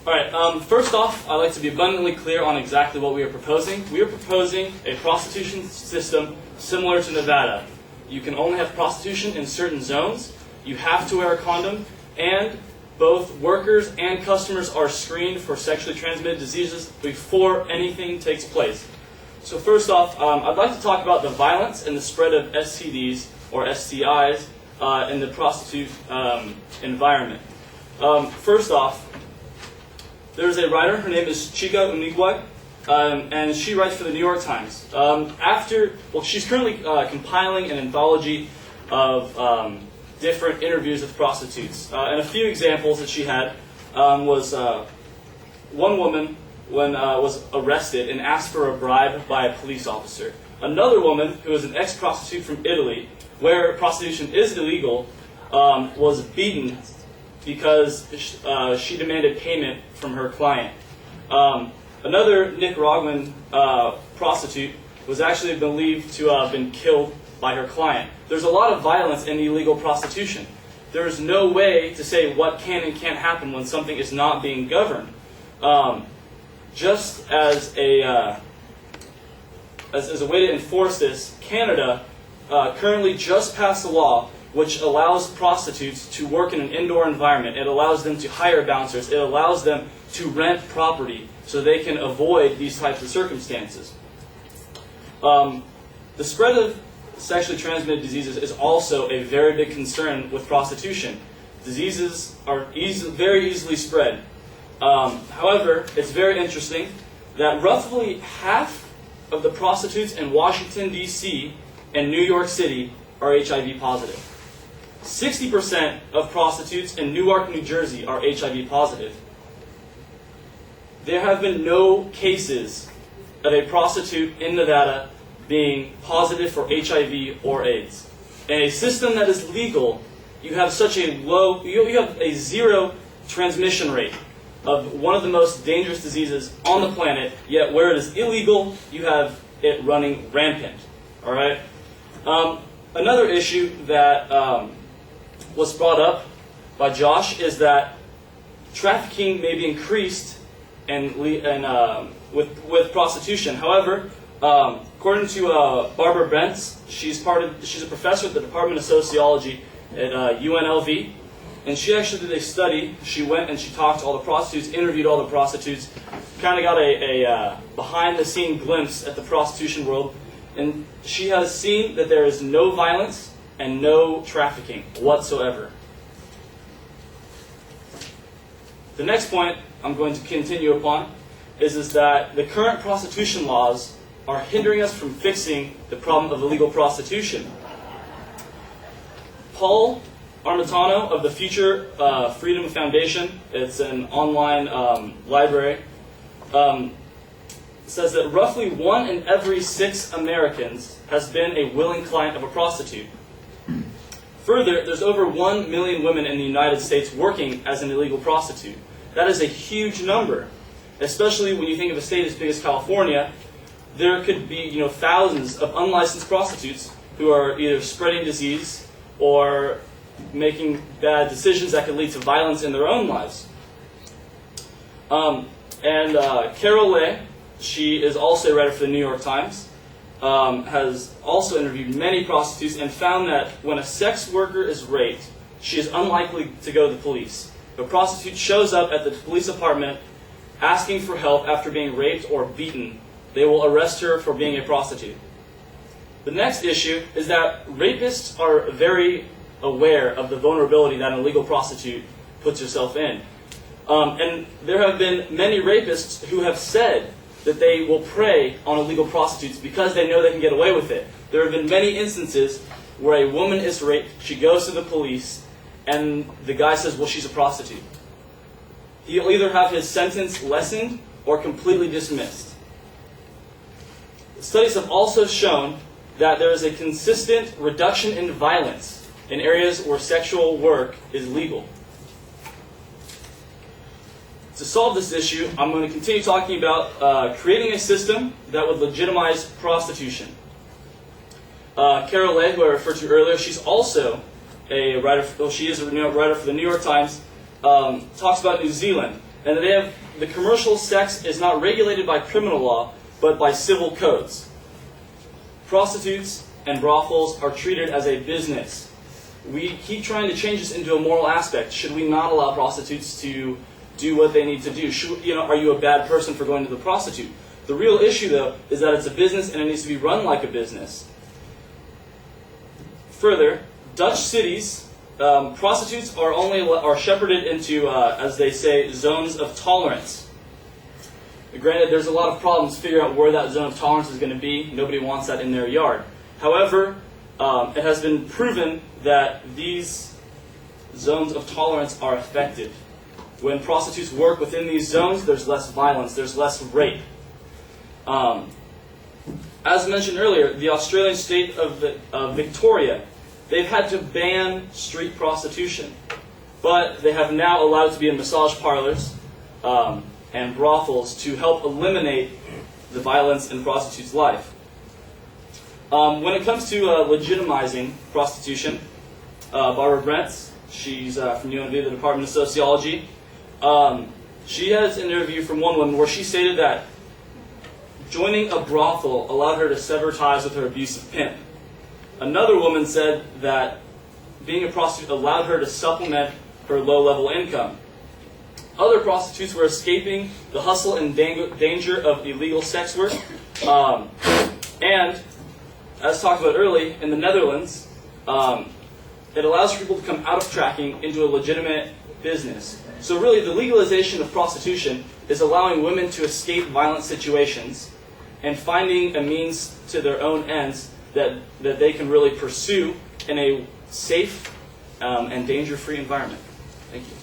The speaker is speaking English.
Alright, first off, I'd like to be abundantly clear on exactly what we are proposing. We are proposing a prostitution system similar to Nevada. You can only have prostitution in certain zones, you have to wear a condom, and both workers and customers are screened for sexually transmitted diseases before anything takes place. So first off, I'd like to talk about the violence and the spread of STDs or STIs in the prostitute environment. First off, there's a writer, her name is Chica Unigwag, and she writes for the New York Times. She's currently compiling an anthology of different interviews with prostitutes. And a few examples that she had was one woman was arrested and asked for a bribe by a police officer. Another woman, who was an ex-prostitute from Italy, where prostitution is illegal, was beaten because she demanded payment from her client. Another Nicaraguan prostitute was actually believed to have been killed by her client. There's a lot of violence in illegal prostitution. There is no way to say what can and can't happen when something is not being governed. Just as a way to enforce this, Canada currently just passed a law which allows prostitutes to work in an indoor environment. It allows them to hire bouncers. It allows them to rent property so they can avoid these types of circumstances. The spread of sexually transmitted diseases is also a very big concern with prostitution. Diseases are very easily spread. However, it's very interesting that roughly half of the prostitutes in Washington, D.C. and New York City are HIV positive. 60% of prostitutes in Newark, New Jersey are HIV positive. There have been no cases of a prostitute in Nevada being positive for HIV or AIDS. In a system that is legal, you have such a you have a zero transmission rate of one of the most dangerous diseases on the planet, yet where it is illegal, you have it running rampant. All right? Another issue that was brought up by Josh is that trafficking may be increased with prostitution. However, according to Barbara Brentz, she's a professor at the Department of Sociology at UNLV, and she actually did a study. She went and she talked to all the prostitutes, interviewed all the prostitutes, kind of got a behind-the-scene glimpse at the prostitution world, and she has seen that there is no violence and no trafficking whatsoever. The next point I'm going to continue upon is that the current prostitution laws are hindering us from fixing the problem of illegal prostitution. Paul Armitano of the Future Freedom Foundation, it's an online library, says that roughly 1 in every 6 Americans has been a willing client of a prostitute. Further, there's over 1 million women in the United States working as an illegal prostitute. That is a huge number, especially when you think of a state as big as California. There could be thousands of unlicensed prostitutes who are either spreading disease or making bad decisions that could lead to violence in their own lives. Carol Lay, she is also a writer for the New York Times, has also interviewed many prostitutes and found that when a sex worker is raped, she is unlikely to go to the police. If a prostitute shows up at the police department asking for help after being raped or beaten, they will arrest her for being a prostitute. The next issue is that rapists are very aware of the vulnerability that an illegal prostitute puts herself in. And there have been many rapists who have said that they will prey on illegal prostitutes because they know they can get away with it. There have been many instances where a woman is raped, she goes to the police, and the guy says, well, she's a prostitute. He'll either have his sentence lessened or completely dismissed. Studies have also shown that there is a consistent reduction in violence in areas where sexual work is legal. To solve this issue, I'm going to continue talking about creating a system that would legitimize prostitution. Carol Lay, who I referred to earlier, she's a writer for the New York Times, talks about New Zealand. and that the commercial sex is not regulated by criminal law, but by civil codes. Prostitutes and brothels are treated as a business. We keep trying to change this into a moral aspect. Should we not allow prostitutes to do what they need to do? Are you a bad person for going to the prostitute? The real issue, though, is that it's a business and it needs to be run like a business. Further, Dutch cities, prostitutes are shepherded into, as they say, zones of tolerance. Granted, there's a lot of problems figuring out where that zone of tolerance is going to be. Nobody wants that in their yard. However, it has been proven that these zones of tolerance are effective. When prostitutes work within these zones, there's less violence, there's less rape. As mentioned earlier, the Australian state of Victoria, they've had to ban street prostitution, but they have now allowed it to be in massage parlors and brothels to help eliminate the violence in prostitutes' life. When it comes to legitimizing prostitution, Barbara Brentz, she's from UNV, the Department of Sociology, she has an interview from one woman where she stated that joining a brothel allowed her to sever ties with her abusive pimp. Another woman said that being a prostitute allowed her to supplement her low-level income. Other prostitutes were escaping the hustle and danger of illegal sex work. And, as talked about earlier, in the Netherlands, it allows people to come out of trafficking into a legitimate business. So really, the legalization of prostitution is allowing women to escape violent situations and finding a means to their own ends that they can really pursue in a safe and danger-free environment. Thank you.